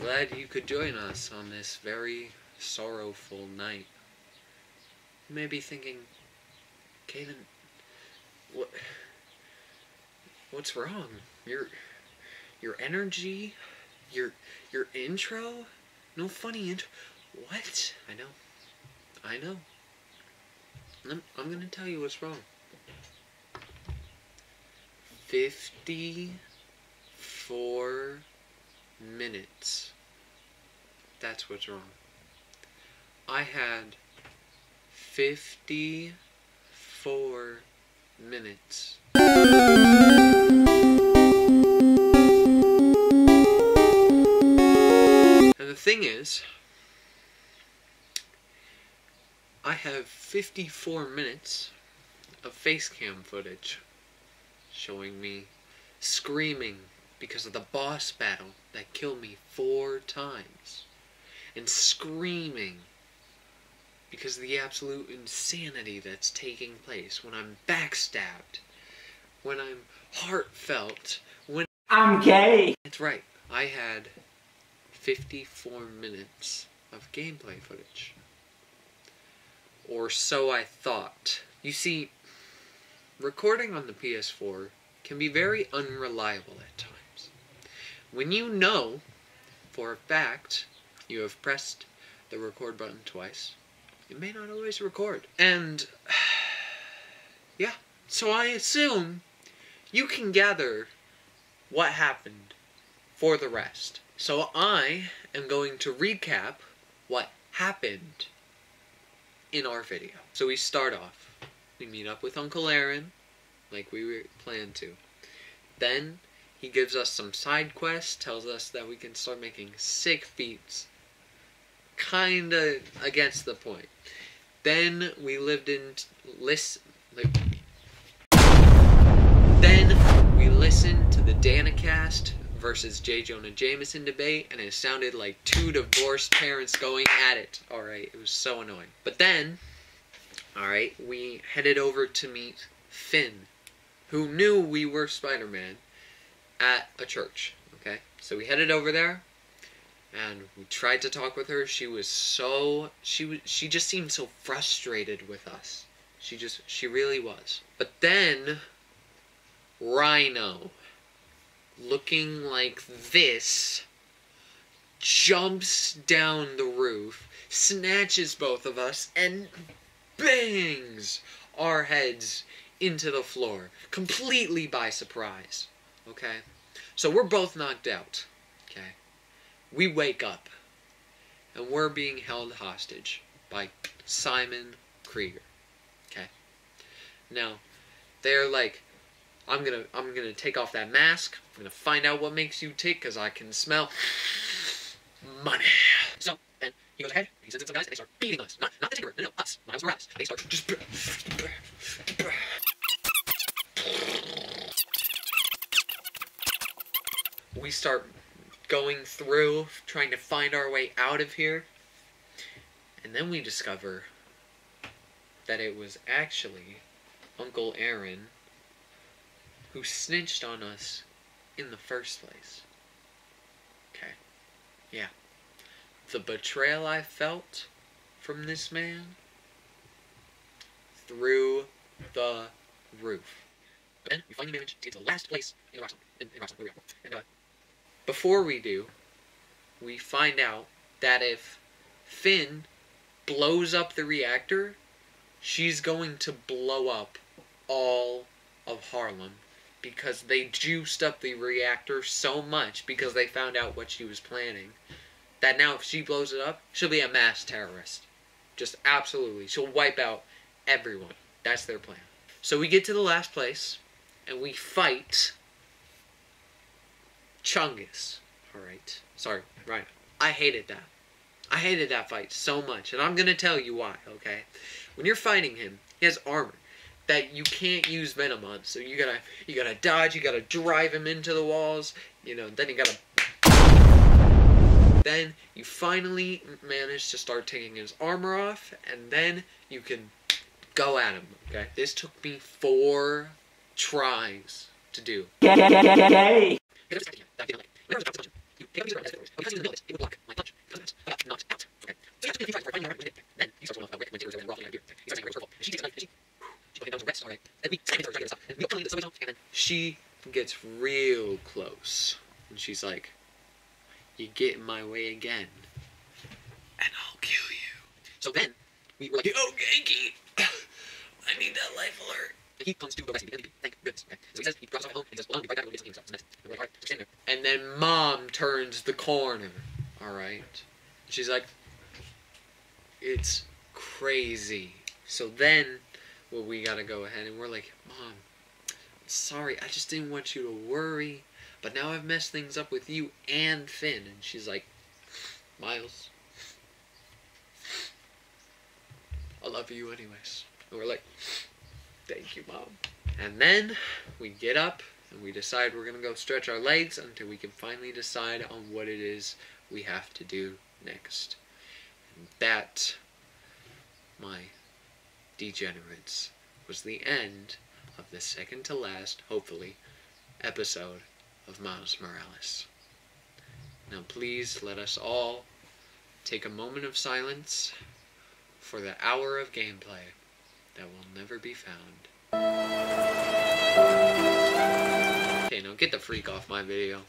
glad you could join us on this very sorrowful night. You may be thinking, Caden, what's wrong? Your energy? Your intro? No funny intro? What? I know. I'm gonna tell you what's wrong. 54 minutes. That's what's wrong. I had 54 minutes. And the thing is, I have 54 minutes of face cam footage showing me screaming because of the boss battle that killed me 4 times, and screaming because of the absolute insanity that's taking place when I'm backstabbed, when I'm heartfelt, when I'm gay. That's right, I had 54 minutes of gameplay footage. Or so I thought. You see, recording on the PS4 can be very unreliable at times. When you know, for a fact, you have pressed the record button twice, it may not always record. And, yeah. So I assume you can gather what happened for the rest. So I am going to recap what happened in our video. So we start off. We meet up with Uncle Aaron, like we planned to. Then he gives us some side quests, tells us that we can start making sick feats. Kinda against the point. Then we listened to the Danicast versus J. Jonah Jameson debate, and it sounded like 2 divorced parents going at it. Alright, it was so annoying. But then, alright, we headed over to meet Finn, who knew we were Spider-Man, at a church, okay? So we headed over there, and we tried to talk with her. She just seemed so frustrated with us. She really was. But then, Rhino, looking like this, jumps down the roof, snatches both of us, and bangs our heads into the floor, completely by surprise, okay? So we're both knocked out, okay? We wake up, and we're being held hostage by Simon Krieger, okay? Now, they're like, I'm gonna take off that mask. I'm gonna find out what makes you tick, because I can smell money. So, and he goes ahead, he sends in some guys, and they start beating us. Not the Tinkerer, no, us. Miles Morales. They start just... We start going through, trying to find our way out of here. And then we discover that it was actually Uncle Aaron who snitched on us in the first place. Okay. Yeah. The betrayal I felt from this man, through the roof. But then we finally managed to get to the last place in the Roxanne. And before we do, we find out that if Finn blows up the reactor, she's going to blow up all of Harlem, because they juiced up the reactor so much because they found out what she was planning, that now if she blows it up, she'll be a mass terrorist. Just absolutely. She'll wipe out everyone. That's their plan. So we get to the last place, and we fight Chungus. Alright. Sorry, right. I hated that. I hated that fight so much, and I'm gonna tell you why, okay? When you're fighting him, he has armor that you can't use Venom on, so you gotta dodge, you gotta drive him into the walls, you know, then you gotta... Then you finally manage to start taking his armor off, and then you can go at him, okay? This took me 4 tries to do. take out the because he was in the middle of it, it would block my punch. Because I got knocked out. Okay. So you have to do 3 tries before I finally it. Then he starts rolling off Rick when Taylor's over and we're all feeling good. He starts saying Rick's purple. And she takes a knife and she put him down to rest, alright. Then we slam into her, try to get us up. And we go killing the subway zone, and then she gets real close. And she's like, you get in my way again, and I'll kill you. So then, we were like, oh, Genki! I need that life alert. And he comes to the rescue. Thank goodness. Okay. So he says, he drops off at home, and he says, well, I'll be right back, we'll get something himself. And we're like, alright, so we're standing there. And then Mom turns the corner, alright? She's like, it's crazy. So then, well, we gotta go ahead, and we're like, Mom, sorry, I just didn't want you to worry, but now I've messed things up with you and Finn. And she's like, Miles, I love you anyways. And we're like, thank you, Mom. And then we get up and we decide we're gonna go stretch our legs until we can finally decide on what it is we have to do next. And that, my degenerates, was the end of the second to last, hopefully, episode of Miles Morales. Now please let us all take a moment of silence for the hour of gameplay that will never be found. Okay, now get the freak off my video.